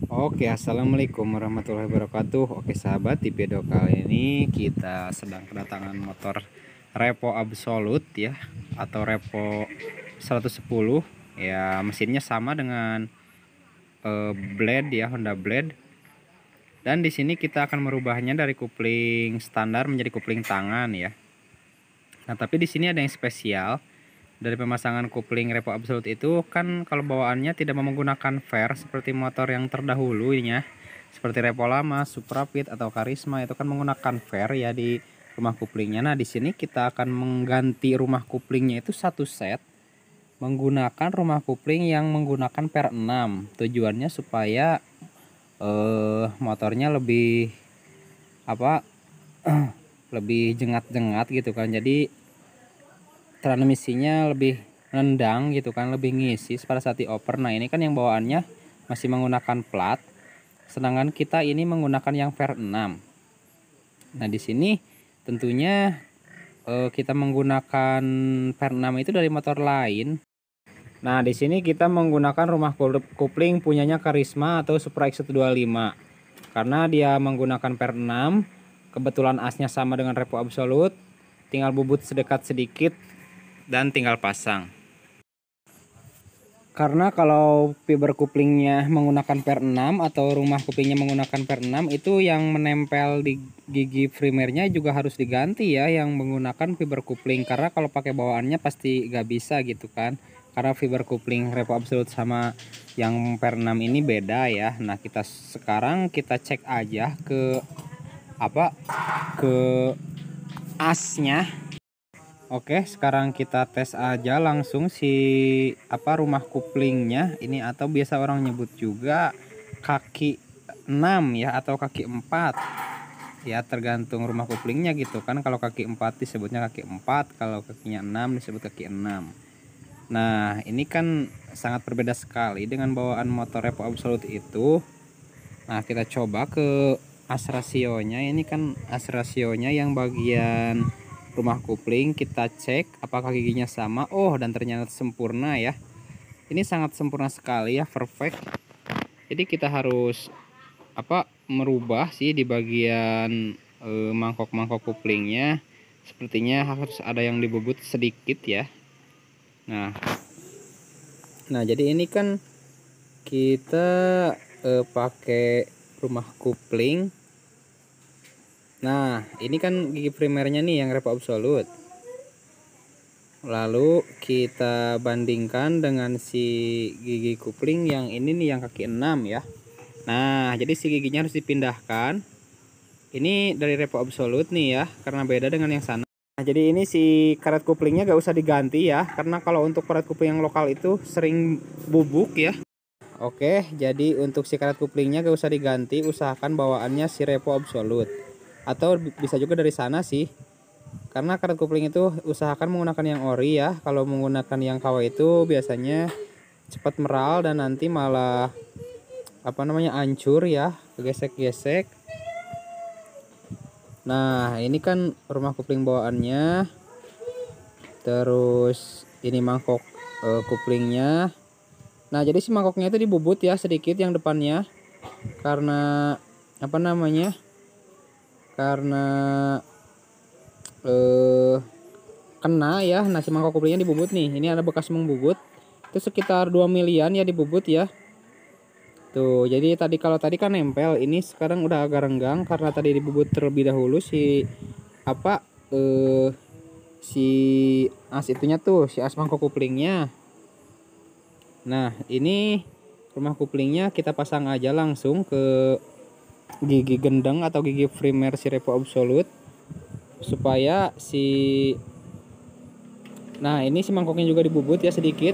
Oke, assalamualaikum warahmatullahi wabarakatuh. Oke sahabat, di video kali ini kita sedang kedatangan motor Repo Absolut ya, atau Repo 110 ya. Mesinnya sama dengan Blade ya, Honda Blade. Dan di sini kita akan merubahnya dari kopling standar menjadi kopling tangan ya. Nah, tapi di sini ada yang spesial. Dari pemasangan kopling Repo Absolut itu kan kalau bawaannya tidak menggunakan fair seperti motor yang terdahulunya, seperti Repo lama, Suprapit atau Karisma itu kan menggunakan fair ya di rumah koplingnya. Nah, di sini kita akan mengganti rumah koplingnya itu satu set menggunakan rumah kopling yang menggunakan per 6. Tujuannya supaya motornya lebih apa lebih jengat-jengat gitu kan. Jadi transmisinya lebih nendang gitu kan, lebih ngisi pada saat dioper. Nah, ini kan yang bawaannya masih menggunakan plat, sedangkan kita ini menggunakan yang ver 6. Nah, di sini tentunya kita menggunakan ver 6 itu dari motor lain. Nah, di sini kita menggunakan rumah kopling punyanya Karisma atau Supra X125. Karena dia menggunakan per 6, kebetulan asnya sama dengan Repo Absolut, tinggal bubut sedekat sedikit dan tinggal pasang. Karena kalau fiber couplingnya menggunakan per 6 atau rumah couplingnya menggunakan per 6, itu yang menempel di gigi primernya juga harus diganti ya, yang menggunakan fiber coupling. Karena kalau pakai bawaannya pasti gak bisa gitu kan. Karena fiber coupling Repo Absolut sama yang per 6 ini beda ya. Nah, sekarang kita cek aja ke ke asnya. Oke, sekarang kita tes aja langsung si rumah kuplingnya ini, atau biasa orang nyebut juga kaki 6 ya, atau kaki 4. Ya, tergantung rumah kuplingnya gitu kan. Kalau kaki 4 disebutnya kaki 4, kalau kakinya 6 disebut kaki 6. Nah, ini kan sangat berbeda sekali dengan bawaan motor Repo Absolut itu. Nah, kita coba ke as rasionya. Ini kan as rasionya yang bagian rumah kopling, kita cek apakah giginya sama. Oh, dan ternyata sempurna ya. Ini sangat sempurna sekali ya, perfect. Jadi kita harus merubah sih di bagian mangkok-mangkok koplingnya. Sepertinya harus ada yang dibubut sedikit ya. Nah, jadi ini kan kita pakai rumah kopling. Nah, ini kan gigi primernya nih yang Repo Absolut. Lalu kita bandingkan dengan si gigi kopling yang ini nih, yang kaki 6 ya. Nah, jadi si giginya harus dipindahkan. Ini dari Repo Absolut nih ya, karena beda dengan yang sana. Nah, jadi ini si karet koplingnya gak usah diganti ya, karena kalau untuk karet kopling yang lokal itu sering bubuk ya. Oke, jadi untuk si karet koplingnya gak usah diganti, usahakan bawaannya si Repo Absolut. Atau bisa juga dari sana sih. Karena karet kopling itu usahakan menggunakan yang ori ya. Kalau menggunakan yang KW itu biasanya cepat meral dan nanti malah hancur ya, gesek-gesek. Nah, ini kan rumah kopling bawaannya. Terus ini mangkok koplingnya. Nah, jadi si mangkoknya itu dibubut ya sedikit yang depannya. Karena karena kena ya. Nah, si mangkok koplingnya dibubut nih. Ini ada bekas membubut. Itu sekitar 2 milian ya dibubut ya. Tuh, jadi kalau tadi kan nempel, ini sekarang udah agak renggang karena tadi dibubut terlebih dahulu si si as itunya tuh, si as mangkok koplingnya. Nah, ini rumah koplingnya kita pasang aja langsung ke gigi gendeng atau gigi primer si Repo Absolut supaya nah, ini si mangkoknya juga dibubut ya sedikit.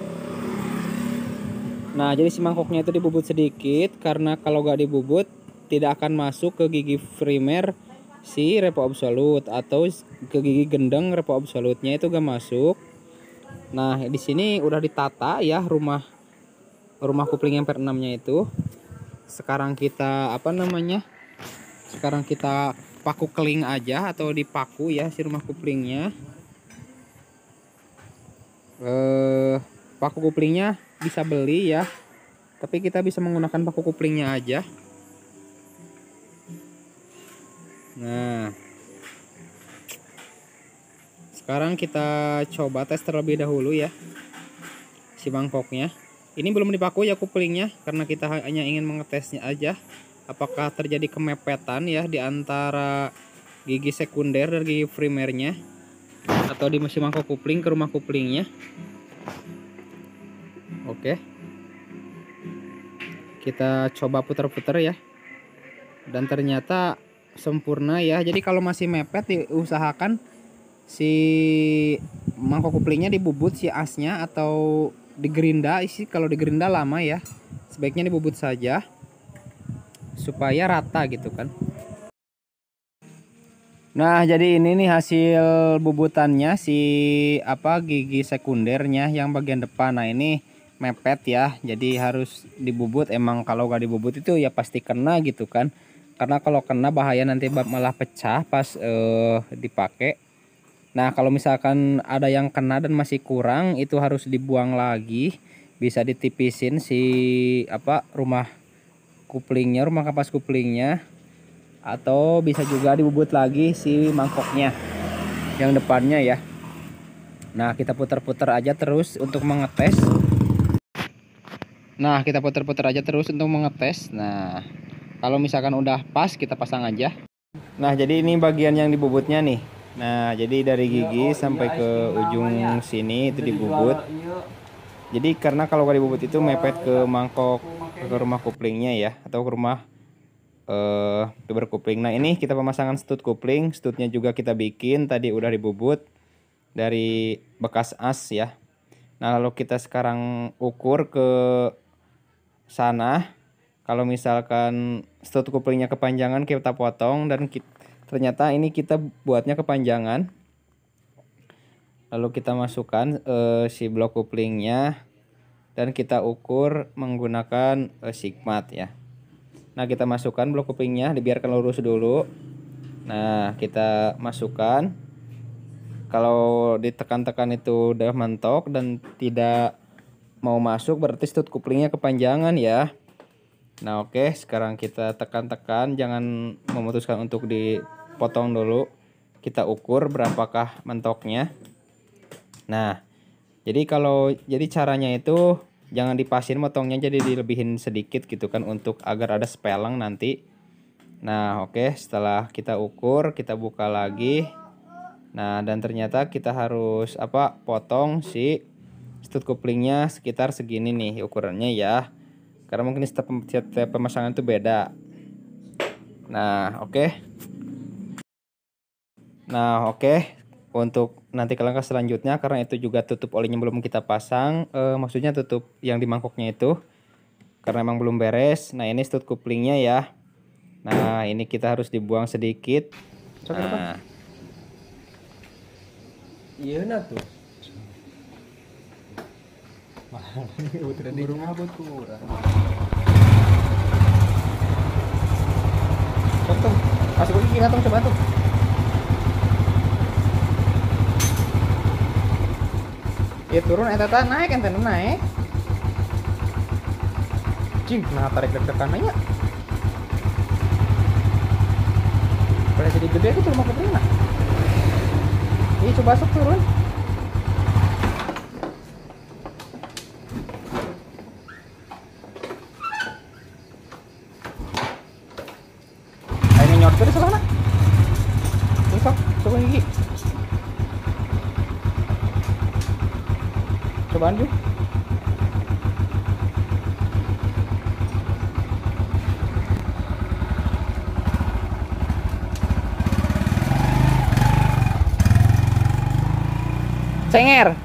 Nah, jadi si mangkoknya itu dibubut sedikit karena kalau gak dibubut tidak akan masuk ke gigi primer si Repo Absolut, atau ke gigi gendeng Repo Absolutnya itu gak masuk. Nah, di sini udah ditata ya rumah kopling yang per 6-nya itu. Sekarang kita Sekarang kita paku keling aja atau dipaku ya si rumah koplingnya. Paku koplingnya bisa beli ya, tapi kita bisa menggunakan paku kuplingnya aja. Nah, sekarang kita coba tes terlebih dahulu ya si mangkoknya. Ini belum dipaku ya kuplingnya, karena kita hanya ingin mengetesnya aja apakah terjadi kemepetan ya di antara gigi sekunder dan gigi primernya, atau di si mangkok kupling ke rumah kuplingnya. Oke, kita coba putar-putar ya, dan ternyata sempurna ya. Jadi kalau masih mepet diusahakan si mangkok kuplingnya dibubut si asnya atau digerinda. Kalau digerinda lama ya, sebaiknya dibubut saja supaya rata gitu kan. Nah, jadi ini nih hasil bubutannya si gigi sekundernya yang bagian depan. Nah, ini mepet ya, jadi harus dibubut. Emang kalau gak dibubut itu ya pasti kena gitu kan, karena kalau kena bahaya nanti malah pecah pas dipakai. Nah, kalau misalkan ada yang kena dan masih kurang, itu harus dibuang lagi. Bisa ditipisin si rumah kuplingnya, rumah kapas kuplingnya, atau bisa juga dibubut lagi si mangkoknya yang depannya ya. Nah, kita putar-putar aja terus untuk mengetes. Nah, kalau misalkan udah pas, kita pasang aja. Nah, jadi ini bagian yang dibubutnya nih. Nah, jadi dari gigi sampai ke ujung sini itu dibubut. Jadi karena kalau gak dibubut itu mepet ke mangkok, ke rumah kuplingnya ya, atau ke rumah fiber kupling. Nah, ini kita pemasangan stud kupling. Studnya juga kita bikin, tadi udah dibubut dari bekas as ya. Nah, lalu kita sekarang ukur ke sana. Kalau misalkan stud kuplingnya kepanjangan, kita potong, dan ternyata ini kita buatnya kepanjangan. Lalu kita masukkan si blok kuplingnya dan kita ukur menggunakan sigmat ya. Nah, kita masukkan blok kuplingnya, dibiarkan lurus dulu. Nah, kita masukkan. Kalau ditekan-tekan itu udah mentok dan tidak mau masuk, berarti stud kuplingnya kepanjangan ya. Nah, oke, sekarang kita tekan-tekan, jangan memutuskan untuk dipotong dulu. Kita ukur berapakah mentoknya. Nah, jadi caranya itu jangan dipasin motongnya, jadi dilebihin sedikit gitu kan, untuk agar ada spelang nanti. Nah, oke, setelah kita ukur, kita buka lagi. Nah, dan ternyata kita harus potong si stud kuplingnya sekitar segini nih ukurannya ya. Karena mungkin setiap pemasangan itu beda. Nah, oke. Untuk nanti ke langkah selanjutnya, karena itu juga tutup olinya belum kita pasang, maksudnya tutup yang di mangkoknya itu, karena emang belum beres. Nah, ini stud kuplingnya ya. Nah, ini kita harus dibuang sedikit. Nah, iya tuh. Burung abot kurang. tuh, masuk lagi kita coba tuh. Ya turun, eta naik, ente naik. Cing, nah tarik deg-degan aja. Pada jadi gede gitu rumah kupling nah. Ini coba masuk turun. Ini nyorot dari sana. Sok, coba gigi. Cobaan juga. Cenger.